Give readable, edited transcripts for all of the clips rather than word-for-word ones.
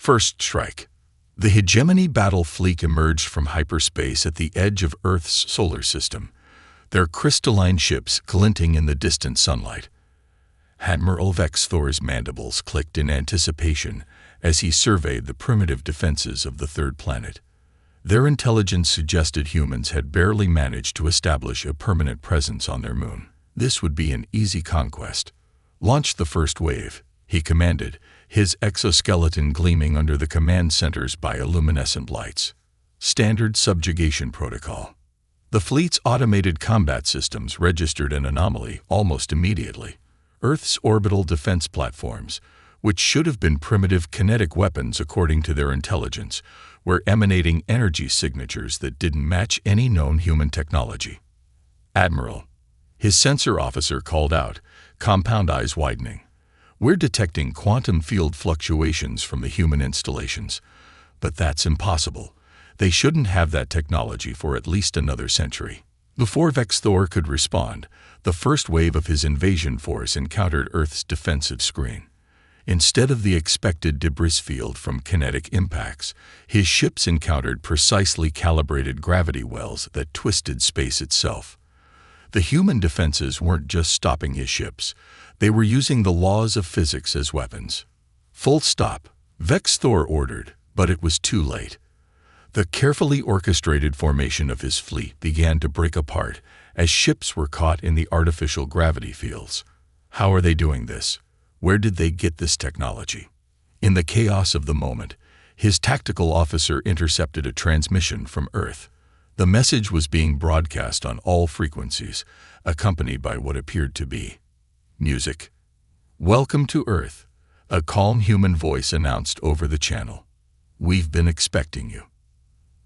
First strike. The Hegemony battle fleet emerged from hyperspace at the edge of Earth's solar system, their crystalline ships glinting in the distant sunlight. Admiral Vexthor's mandibles clicked in anticipation as he surveyed the primitive defenses of the third planet. Their intelligence suggested humans had barely managed to establish a permanent presence on their moon. This would be an easy conquest. Launch the first wave, he commanded, his exoskeleton gleaming under the command center's bioluminescent lights. Standard subjugation protocol. The fleet's automated combat systems registered an anomaly almost immediately. Earth's orbital defense platforms, which should have been primitive kinetic weapons according to their intelligence, were emanating energy signatures that didn't match any known human technology. Admiral, his sensor officer called out, compound eyes widening. We're detecting quantum field fluctuations from the human installations, but that's impossible. They shouldn't have that technology for at least another century. Before Vexthor could respond, the first wave of his invasion force encountered Earth's defensive screen. Instead of the expected debris field from kinetic impacts, his ships encountered precisely calibrated gravity wells that twisted space itself. The human defenses weren't just stopping his ships, they were using the laws of physics as weapons. Full stop, Vexthor ordered, but it was too late. The carefully orchestrated formation of his fleet began to break apart as ships were caught in the artificial gravity fields. How are they doing this? Where did they get this technology? In the chaos of the moment, his tactical officer intercepted a transmission from Earth. The message was being broadcast on all frequencies, accompanied by what appeared to be music. "Welcome to Earth," a calm human voice announced over the channel. "We've been expecting you."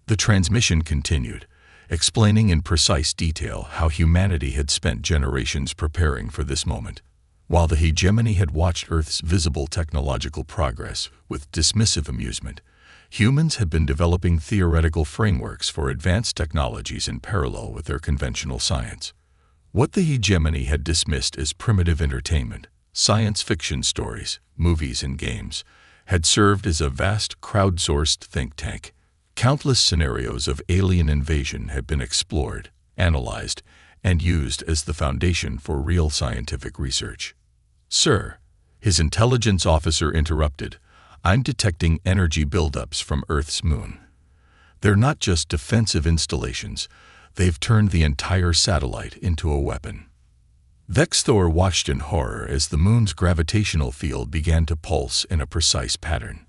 The transmission continued, explaining in precise detail how humanity had spent generations preparing for this moment. While the Hegemony had watched Earth's visible technological progress with dismissive amusement, humans had been developing theoretical frameworks for advanced technologies in parallel with their conventional science. What the Hegemony had dismissed as primitive entertainment, science fiction stories, movies, and games, had served as a vast crowdsourced think tank. Countless scenarios of alien invasion had been explored, analyzed, and used as the foundation for real scientific research. "Sir," his intelligence officer interrupted, "I'm detecting energy buildups from Earth's moon. They're not just defensive installations, they've turned the entire satellite into a weapon." Vexthor watched in horror as the moon's gravitational field began to pulse in a precise pattern.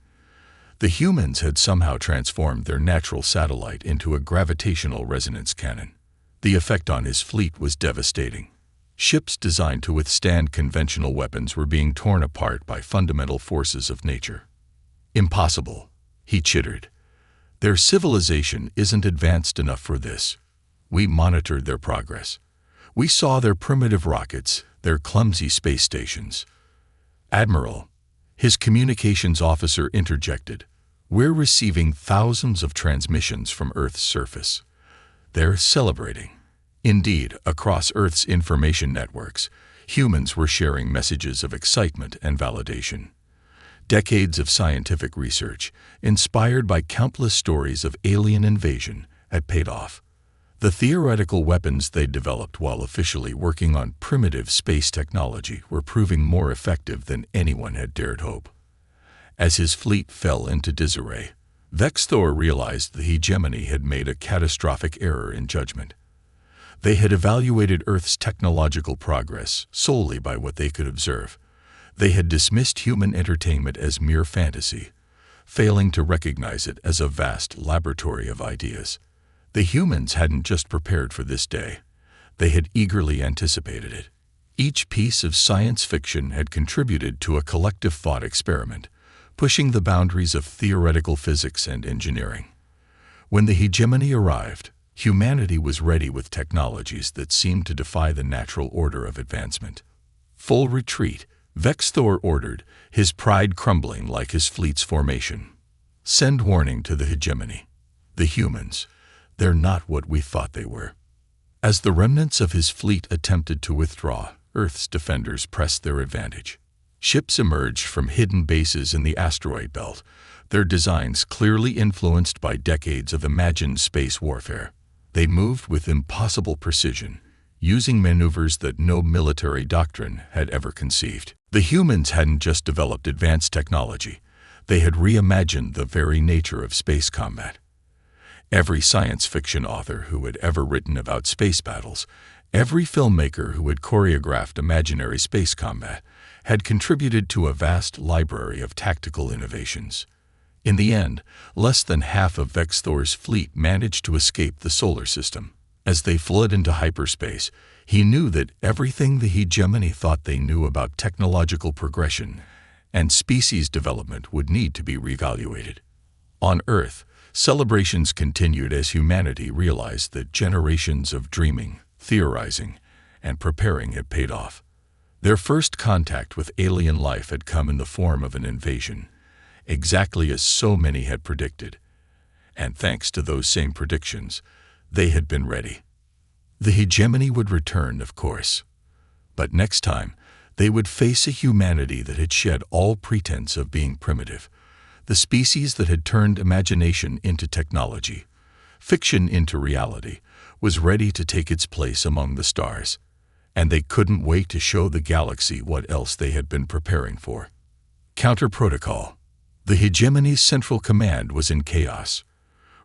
The humans had somehow transformed their natural satellite into a gravitational resonance cannon. The effect on his fleet was devastating. Ships designed to withstand conventional weapons were being torn apart by fundamental forces of nature. "Impossible," he chittered. "Their civilization isn't advanced enough for this. We monitored their progress. We saw their primitive rockets, their clumsy space stations." "Admiral," his communications officer interjected, "we're receiving thousands of transmissions from Earth's surface. They're celebrating." Indeed, across Earth's information networks, humans were sharing messages of excitement and validation. Decades of scientific research, inspired by countless stories of alien invasion, had paid off. The theoretical weapons they'd developed while officially working on primitive space technology were proving more effective than anyone had dared hope. As his fleet fell into disarray, Vexthor realized the Hegemony had made a catastrophic error in judgment. They had evaluated Earth's technological progress solely by what they could observe. They had dismissed human entertainment as mere fantasy, failing to recognize it as a vast laboratory of ideas. The humans hadn't just prepared for this day. They had eagerly anticipated it. Each piece of science fiction had contributed to a collective thought experiment, pushing the boundaries of theoretical physics and engineering. When the Hegemony arrived, humanity was ready with technologies that seemed to defy the natural order of advancement. "Full retreat," Vexthor ordered, his pride crumbling like his fleet's formation. "Send warning to the Hegemony. The humans, they're not what we thought they were." As the remnants of his fleet attempted to withdraw, Earth's defenders pressed their advantage. Ships emerged from hidden bases in the asteroid belt, their designs clearly influenced by decades of imagined space warfare. They moved with impossible precision, using maneuvers that no military doctrine had ever conceived. The humans hadn't just developed advanced technology, they had reimagined the very nature of space combat. Every science fiction author who had ever written about space battles, every filmmaker who had choreographed imaginary space combat, had contributed to a vast library of tactical innovations. In the end, less than half of Vexthor's fleet managed to escape the solar system. As they fled into hyperspace, he knew that everything the Hegemony thought they knew about technological progression and species development would need to be reevaluated. On Earth, celebrations continued as humanity realized that generations of dreaming, theorizing, and preparing had paid off. Their first contact with alien life had come in the form of an invasion, exactly as so many had predicted. And thanks to those same predictions, they had been ready. The Hegemony would return, of course. But next time, they would face a humanity that had shed all pretense of being primitive, the species that had turned imagination into technology, fiction into reality, was ready to take its place among the stars, and they couldn't wait to show the galaxy what else they had been preparing for. Counter-protocol. The Hegemony's central command was in chaos.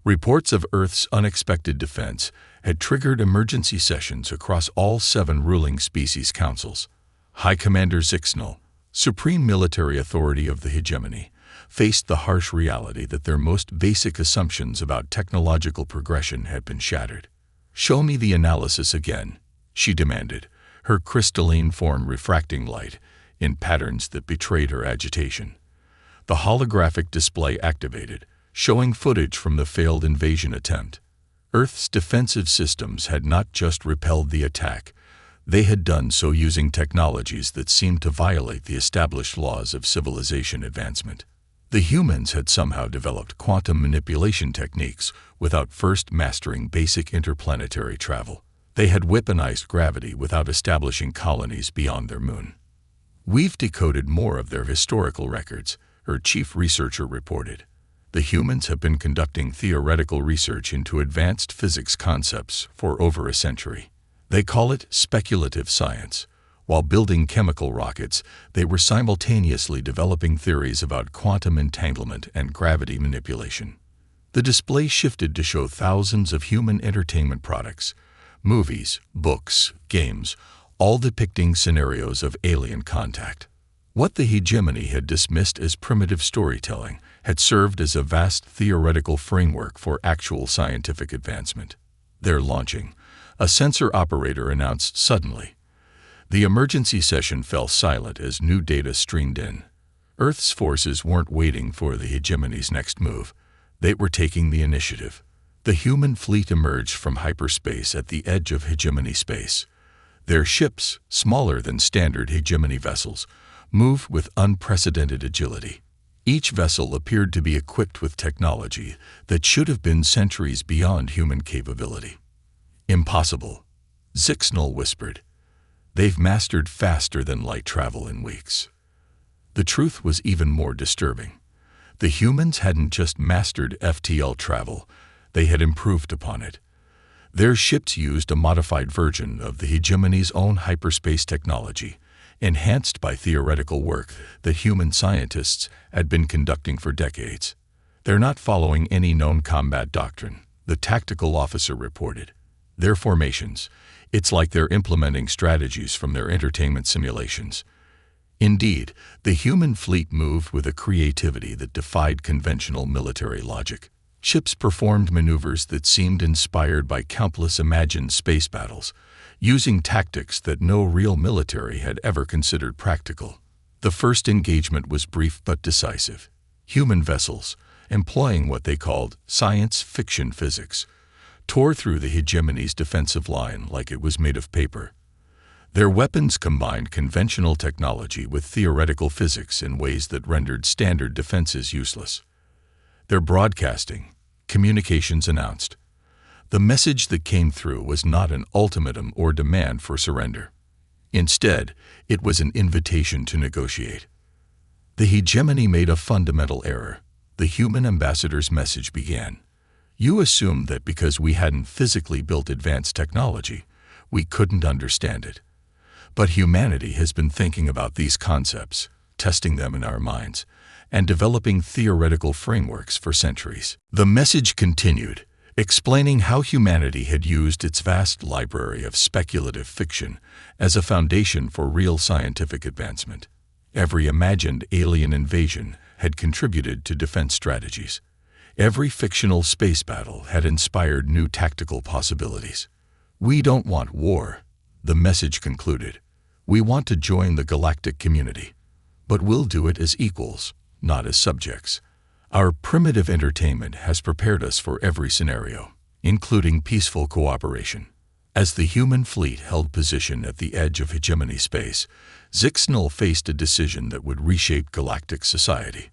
Reports of Earth's unexpected defense had triggered emergency sessions across all 7 ruling species councils. High Commander Zixnal, supreme military authority of the Hegemony, faced the harsh reality that their most basic assumptions about technological progression had been shattered. "Show me the analysis again," she demanded, her crystalline form refracting light in patterns that betrayed her agitation. The holographic display activated, showing footage from the failed invasion attempt. Earth's defensive systems had not just repelled the attack, they had done so using technologies that seemed to violate the established laws of civilization advancement. The humans had somehow developed quantum manipulation techniques without first mastering basic interplanetary travel. They had weaponized gravity without establishing colonies beyond their moon. "We've decoded more of their historical records," her chief researcher reported. "The humans have been conducting theoretical research into advanced physics concepts for over a century. They call it speculative science. While building chemical rockets, they were simultaneously developing theories about quantum entanglement and gravity manipulation." The display shifted to show thousands of human entertainment products, movies, books, games, all depicting scenarios of alien contact. What the Hegemony had dismissed as primitive storytelling had served as a vast theoretical framework for actual scientific advancement. "They're launching," a sensor operator announced suddenly. The emergency session fell silent as new data streamed in. Earth's forces weren't waiting for the Hegemony's next move. They were taking the initiative. The human fleet emerged from hyperspace at the edge of Hegemony space. Their ships, smaller than standard Hegemony vessels, moved with unprecedented agility. Each vessel appeared to be equipped with technology that should have been centuries beyond human capability. "Impossible," Zixnal whispered. "They've mastered faster than light travel in weeks." The truth was even more disturbing. The humans hadn't just mastered FTL travel, they had improved upon it. Their ships used a modified version of the Hegemony's own hyperspace technology, enhanced by theoretical work that human scientists had been conducting for decades. "They're not following any known combat doctrine," the tactical officer reported. "Their formations, it's like they're implementing strategies from their entertainment simulations." Indeed, the human fleet moved with a creativity that defied conventional military logic. Ships performed maneuvers that seemed inspired by countless imagined space battles, using tactics that no real military had ever considered practical. The first engagement was brief but decisive. Human vessels, employing what they called science fiction physics, tore through the Hegemony's defensive line like it was made of paper. Their weapons combined conventional technology with theoretical physics in ways that rendered standard defenses useless. Their broadcasting, communications announced. The message that came through was not an ultimatum or demand for surrender. Instead, it was an invitation to negotiate. The Hegemony made a fundamental error. The human ambassador's message began. You assumed that because we hadn't physically built advanced technology, we couldn't understand it. But humanity has been thinking about these concepts, testing them in our minds, and developing theoretical frameworks for centuries. The message continued, explaining how humanity had used its vast library of speculative fiction as a foundation for real scientific advancement. Every imagined alien invasion had contributed to defense strategies. Every fictional space battle had inspired new tactical possibilities. We don't want war, the message concluded. We want to join the galactic community, but we'll do it as equals, not as subjects. Our primitive entertainment has prepared us for every scenario, including peaceful cooperation. As the human fleet held position at the edge of hegemony space, Zixnal faced a decision that would reshape galactic society.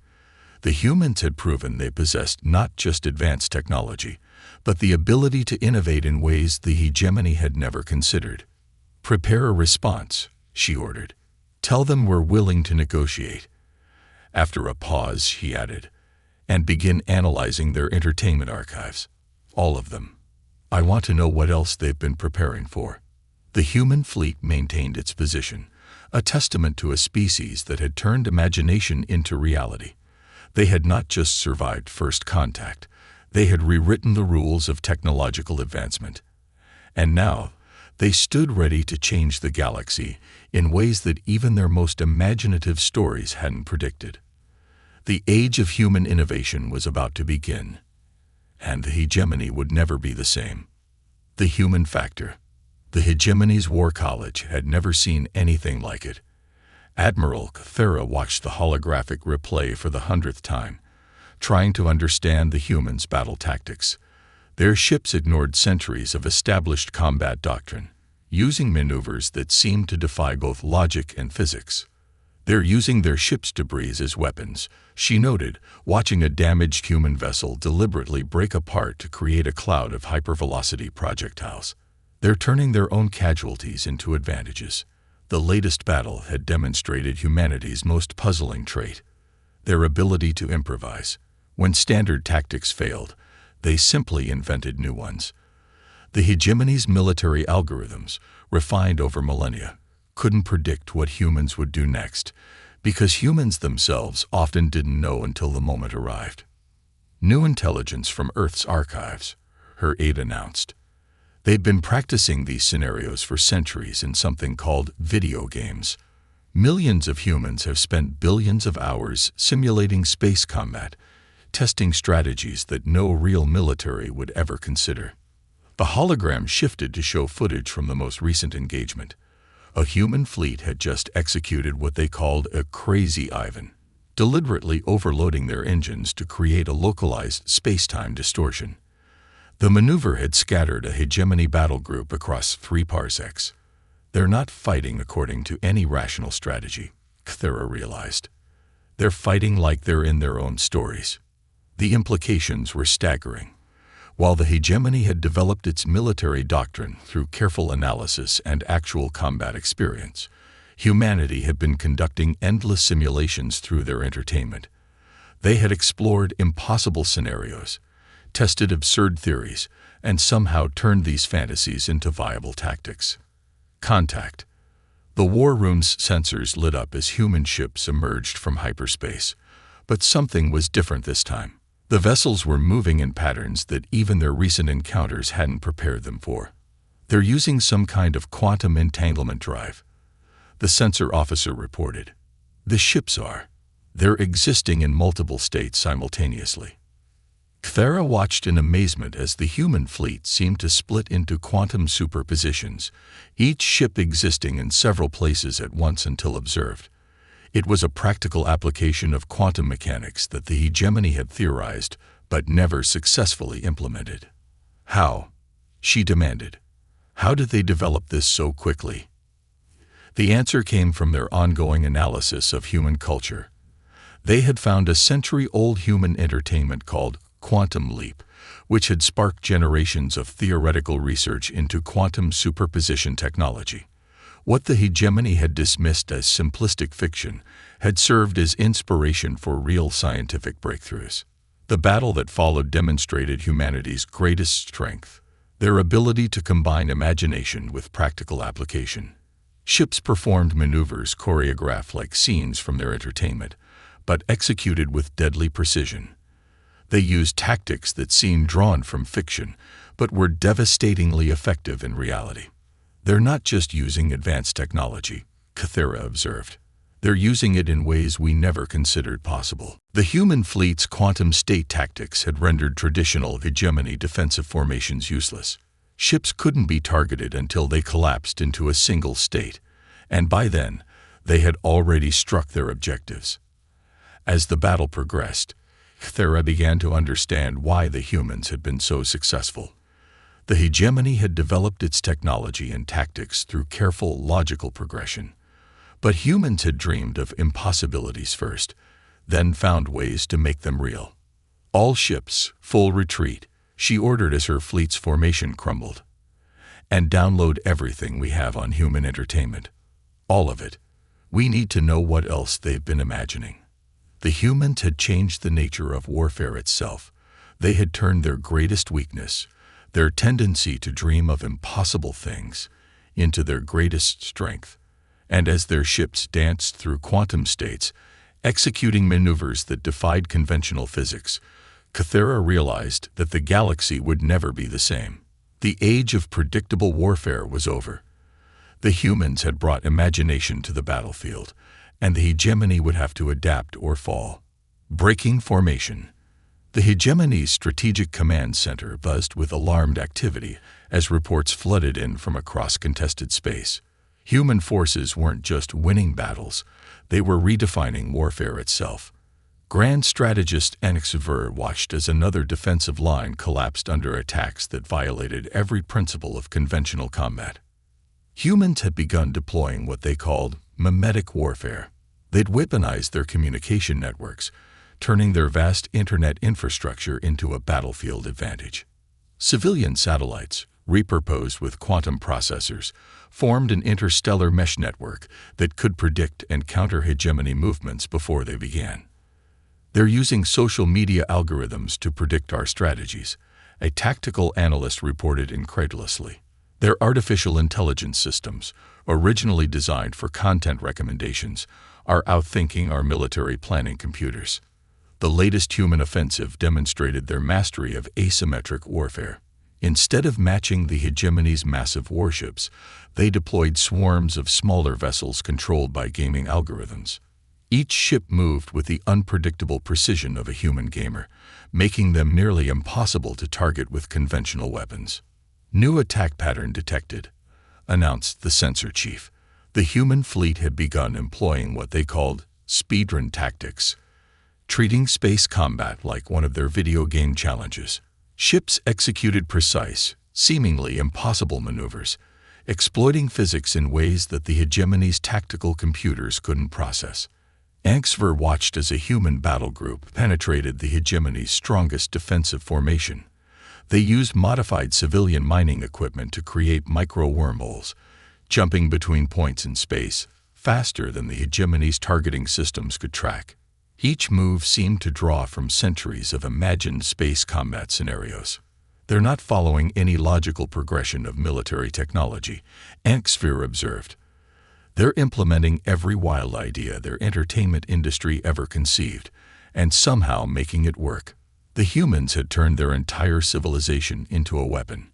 The humans had proven they possessed not just advanced technology, but the ability to innovate in ways the hegemony had never considered. Prepare a response, she ordered. Tell them we're willing to negotiate. After a pause, he added, and begin analyzing their entertainment archives. All of them. I want to know what else they've been preparing for. The human fleet maintained its position, a testament to a species that had turned imagination into reality. They had not just survived first contact, they had rewritten the rules of technological advancement. And now, they stood ready to change the galaxy in ways that even their most imaginative stories hadn't predicted. The age of human innovation was about to begin, and the hegemony would never be the same. The human factor. The hegemony's war college had never seen anything like it. Admiral Cthulhu watched the holographic replay for the 100th time, trying to understand the humans' battle tactics. Their ships ignored centuries of established combat doctrine, using maneuvers that seemed to defy both logic and physics. They're using their ship's debris as weapons, she noted, watching a damaged human vessel deliberately break apart to create a cloud of hypervelocity projectiles. They're turning their own casualties into advantages. The latest battle had demonstrated humanity's most puzzling trait, their ability to improvise. When standard tactics failed, they simply invented new ones. The hegemony's military algorithms, refined over millennia, couldn't predict what humans would do next, because humans themselves often didn't know until the moment arrived. New intelligence from Earth's archives, her aide announced. They'd been practicing these scenarios for centuries in something called video games. Millions of humans have spent billions of hours simulating space combat, testing strategies that no real military would ever consider. The hologram shifted to show footage from the most recent engagement. A human fleet had just executed what they called a crazy Ivan, deliberately overloading their engines to create a localized space-time distortion. The maneuver had scattered a hegemony battle group across 3 parsecs. They're not fighting according to any rational strategy, Cthulhu realized. They're fighting like they're in their own stories. The implications were staggering. While the hegemony had developed its military doctrine through careful analysis and actual combat experience, humanity had been conducting endless simulations through their entertainment. They had explored impossible scenarios, tested absurd theories, and somehow turned these fantasies into viable tactics. Contact. The war room's sensors lit up as human ships emerged from hyperspace, but something was different this time. The vessels were moving in patterns that even their recent encounters hadn't prepared them for. They're using some kind of quantum entanglement drive, the sensor officer reported. The ships are. They're existing in multiple states simultaneously. Cthulhu watched in amazement as the human fleet seemed to split into quantum superpositions, each ship existing in several places at once until observed. It was a practical application of quantum mechanics that the hegemony had theorized but never successfully implemented. How? She demanded. How did they develop this so quickly? The answer came from their ongoing analysis of human culture. They had found a century-old human entertainment called quantum leap, which had sparked generations of theoretical research into quantum superposition technology. What the hegemony had dismissed as simplistic fiction had served as inspiration for real scientific breakthroughs. The battle that followed demonstrated humanity's greatest strength, their ability to combine imagination with practical application. Ships performed maneuvers choreographed like scenes from their entertainment, but executed with deadly precision. They used tactics that seemed drawn from fiction, but were devastatingly effective in reality. They're not just using advanced technology, Kythera observed. They're using it in ways we never considered possible. The human fleet's quantum state tactics had rendered traditional hegemony defensive formations useless. Ships couldn't be targeted until they collapsed into a single state, and by then, they had already struck their objectives. As the battle progressed, Kythera began to understand why the humans had been so successful. The hegemony had developed its technology and tactics through careful, logical progression. But humans had dreamed of impossibilities first, then found ways to make them real. All ships, full retreat, she ordered as her fleet's formation crumbled. And download everything we have on human entertainment. All of it. We need to know what else they've been imagining. The humans had changed the nature of warfare itself. They had turned their greatest weakness, their tendency to dream of impossible things, into their greatest strength. And as their ships danced through quantum states, executing maneuvers that defied conventional physics, Kythera realized that the galaxy would never be the same. The age of predictable warfare was over. The humans had brought imagination to the battlefield, and the hegemony would have to adapt or fall. Breaking formation. The hegemony's strategic command center buzzed with alarmed activity as reports flooded in from across contested space. Human forces weren't just winning battles, they were redefining warfare itself. Grand strategist HFY watched as another defensive line collapsed under attacks that violated every principle of conventional combat. Humans had begun deploying what they called mimetic warfare. They'd weaponized their communication networks, turning their vast internet infrastructure into a battlefield advantage. Civilian satellites, repurposed with quantum processors, formed an interstellar mesh network that could predict and counter hegemony movements before they began. They're using social media algorithms to predict our strategies, a tactical analyst reported incredulously. Their artificial intelligence systems, originally designed for content recommendations, are outthinking our military planning computers. The latest human offensive demonstrated their mastery of asymmetric warfare. Instead of matching the hegemony's massive warships, they deployed swarms of smaller vessels controlled by gaming algorithms. Each ship moved with the unpredictable precision of a human gamer, making them nearly impossible to target with conventional weapons. New attack pattern detected, announced the sensor chief. The human fleet had begun employing what they called speedrun tactics, treating space combat like one of their video game challenges. Ships executed precise, seemingly impossible maneuvers, exploiting physics in ways that the hegemony's tactical computers couldn't process. HFY watched as a human battle group penetrated the hegemony's strongest defensive formation. They used modified civilian mining equipment to create micro-wormholes, jumping between points in space faster than the hegemony's targeting systems could track. Each move seemed to draw from centuries of imagined space combat scenarios. They're not following any logical progression of military technology, HFY observed. They're implementing every wild idea their entertainment industry ever conceived, and somehow making it work. The humans had turned their entire civilization into a weapon.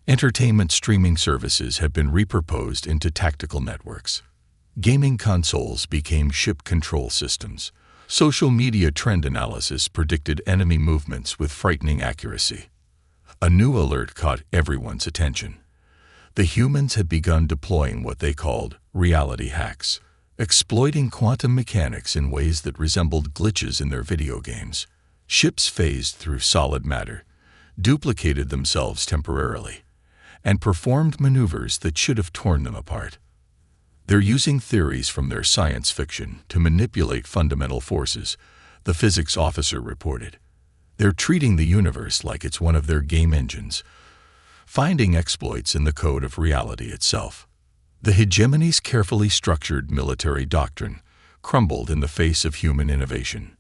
Entertainment streaming services have been repurposed into tactical networks. Gaming consoles became ship control systems. Social media trend analysis predicted enemy movements with frightening accuracy. A new alert caught everyone's attention. The humans had begun deploying what they called reality hacks, exploiting quantum mechanics in ways that resembled glitches in their video games. Ships phased through solid matter, duplicated themselves temporarily, and performed maneuvers that should have torn them apart. They're using theories from their science fiction to manipulate fundamental forces, the physics officer reported. They're treating the universe like it's one of their game engines, finding exploits in the code of reality itself. The hegemony's carefully structured military doctrine crumbled in the face of human innovation.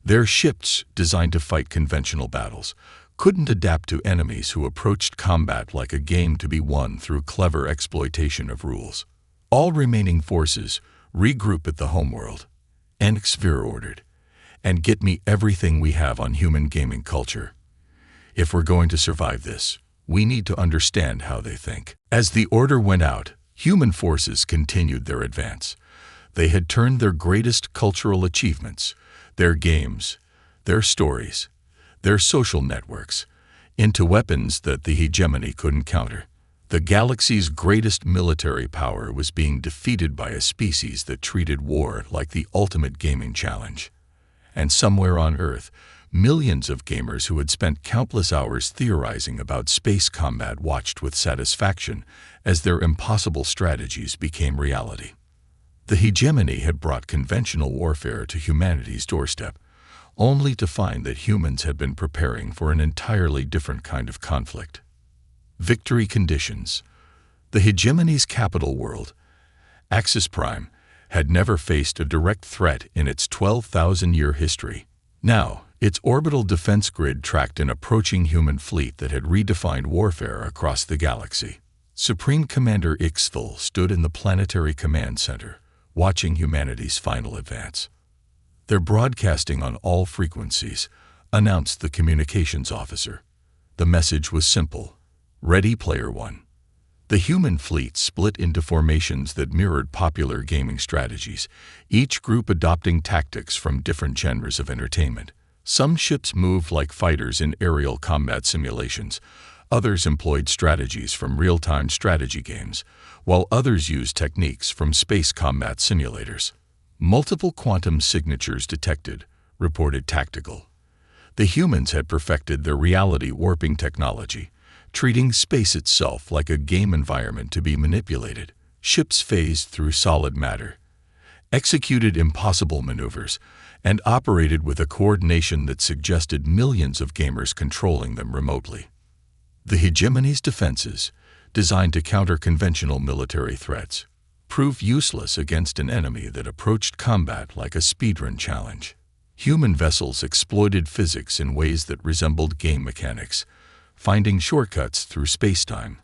Their ships, designed to fight conventional battles, couldn't adapt to enemies who approached combat like a game to be won through clever exploitation of rules. All remaining forces regroup at the homeworld. HFY ordered, and get me everything we have on human gaming culture. If we're going to survive this, we need to understand how they think. As the order went out, human forces continued their advance. They had turned their greatest cultural achievements, their games, their stories, their social networks, into weapons that the hegemony couldn't counter. The galaxy's greatest military power was being defeated by a species that treated war like the ultimate gaming challenge. And somewhere on Earth, millions of gamers who had spent countless hours theorizing about space combat watched with satisfaction as their impossible strategies became reality. The hegemony had brought conventional warfare to humanity's doorstep, only to find that humans had been preparing for an entirely different kind of conflict. Victory conditions. The hegemony's capital world, Axis Prime, had never faced a direct threat in its 12,000-year history. Now, its orbital defense grid tracked an approaching human fleet that had redefined warfare across the galaxy. Supreme Commander HFY stood in the planetary command center, watching humanity's final advance. "They're broadcasting on all frequencies," announced the communications officer. The message was simple: Ready Player One. The human fleet split into formations that mirrored popular gaming strategies, each group adopting tactics from different genres of entertainment. Some ships moved like fighters in aerial combat simulations, others employed strategies from real-time strategy games, while others used techniques from space combat simulators. "Multiple quantum signatures detected," reported Tactical. The humans had perfected their reality warping technology, treating space itself like a game environment to be manipulated. Ships phased through solid matter, executed impossible maneuvers, and operated with a coordination that suggested millions of gamers controlling them remotely. The hegemony's defenses, designed to counter conventional military threats, proved useless against an enemy that approached combat like a speedrun challenge. Human vessels exploited physics in ways that resembled game mechanics, finding shortcuts through space-time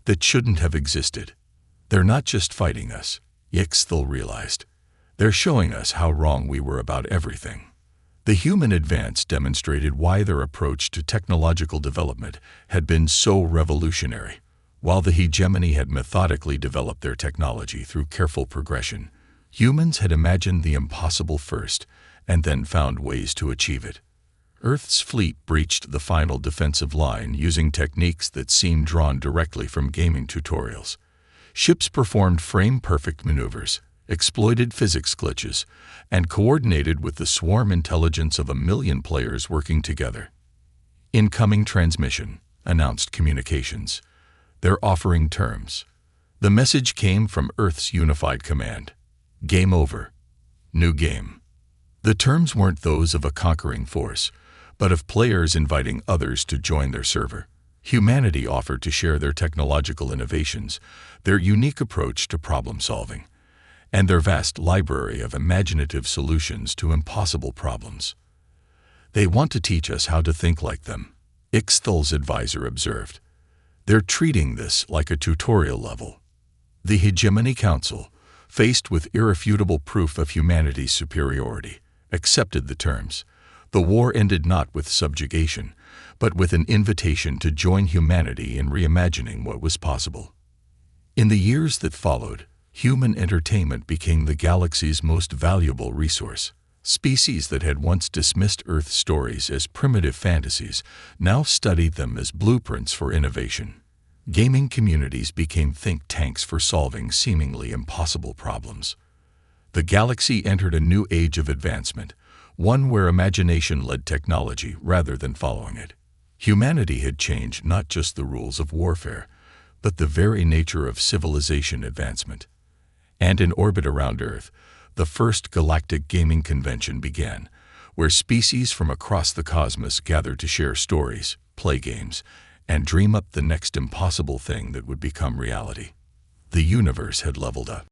that shouldn't have existed. "They're not just fighting us," HFY realized. "They're showing us how wrong we were about everything." The human advance demonstrated why their approach to technological development had been so revolutionary. While the hegemony had methodically developed their technology through careful progression, humans had imagined the impossible first and then found ways to achieve it. Earth's fleet breached the final defensive line using techniques that seemed drawn directly from gaming tutorials. Ships performed frame-perfect maneuvers, exploited physics glitches, and coordinated with the swarm intelligence of 1,000,000 players working together. "Incoming transmission," announced communications. "They're offering terms." The message came from Earth's unified command. "Game over. New game." The terms weren't those of a conquering force, but of players inviting others to join their server. Humanity offered to share their technological innovations, their unique approach to problem-solving, and their vast library of imaginative solutions to impossible problems. "They want to teach us how to think like them," HFY's advisor observed. "They're treating this like a tutorial level." The Hegemony Council, faced with irrefutable proof of humanity's superiority, accepted the terms. The war ended not with subjugation, but with an invitation to join humanity in reimagining what was possible. In the years that followed, human entertainment became the galaxy's most valuable resource. Species that had once dismissed Earth stories as primitive fantasies now studied them as blueprints for innovation. Gaming communities became think tanks for solving seemingly impossible problems. The galaxy entered a new age of advancement, one where imagination led technology rather than following it. Humanity had changed not just the rules of warfare, but the very nature of civilization advancement. And in orbit around Earth, the first Galactic Gaming Convention began, where species from across the cosmos gathered to share stories, play games, and dream up the next impossible thing that would become reality. The universe had leveled up.